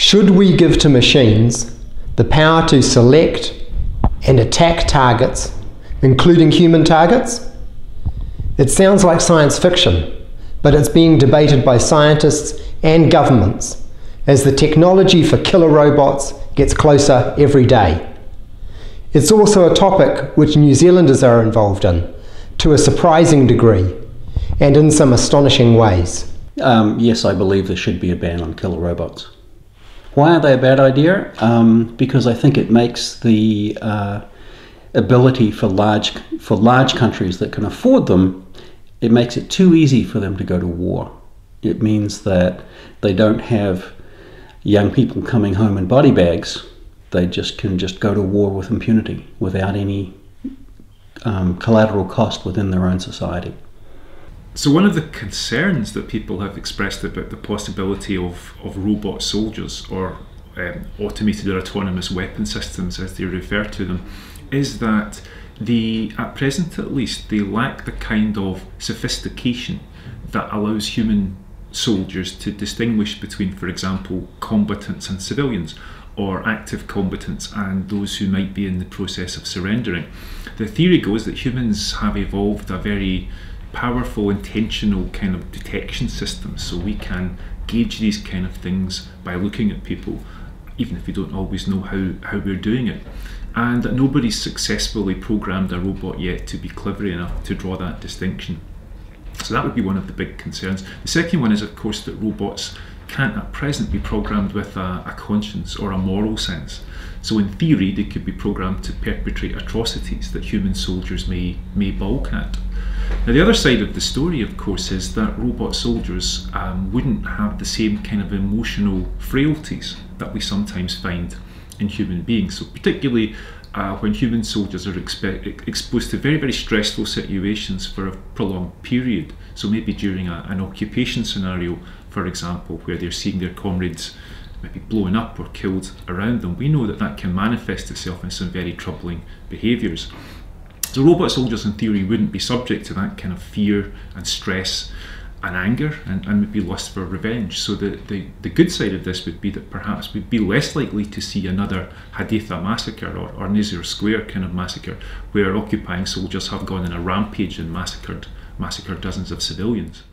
Should we give to machines the power to select and attack targets, including human targets? It sounds like science fiction, but it's being debated by scientists and governments as the technology for killer robots gets closer every day. It's also a topic which New Zealanders are involved in, to a surprising degree, and in some astonishing ways. Yes, I believe there should be a ban on killer robots. Why are they a bad idea? Because I think it makes the ability for large countries that can afford them, it makes it too easy for them to go to war. It means that they don't have young people coming home in body bags. They can go to war with impunity without any collateral cost within their own society. So one of the concerns that people have expressed about the possibility of robot soldiers, or automated or autonomous weapon systems as they refer to them, is that at present at least, they lack the kind of sophistication that allows human soldiers to distinguish between, for example, combatants and civilians, or active combatants and those who might be in the process of surrendering. The theory goes that humans have evolved a very powerful, intentional kind of detection system, so we can gauge these kind of things by looking at people, even if we don't always know how we're doing it. And that nobody's successfully programmed a robot yet to be clever enough to draw that distinction. So that would be one of the big concerns. The second one is, of course, that robots can't at present be programmed with a conscience or a moral sense. So in theory, they could be programmed to perpetrate atrocities that human soldiers may balk at. Now, the other side of the story, of course, is that robot soldiers wouldn't have the same kind of emotional frailties that we sometimes find in human beings. So particularly when human soldiers are exposed to very, very stressful situations for a prolonged period. So maybe during an occupation scenario, for example, where they're seeing their comrades maybe blown up or killed around them, we know that that can manifest itself in some very troubling behaviours. So robot soldiers in theory wouldn't be subject to that kind of fear and stress and anger and maybe lust for revenge. So the good side of this would be that perhaps we'd be less likely to see another Haditha massacre or Nizar Square kind of massacre, where occupying soldiers have gone on a rampage and massacred dozens of civilians.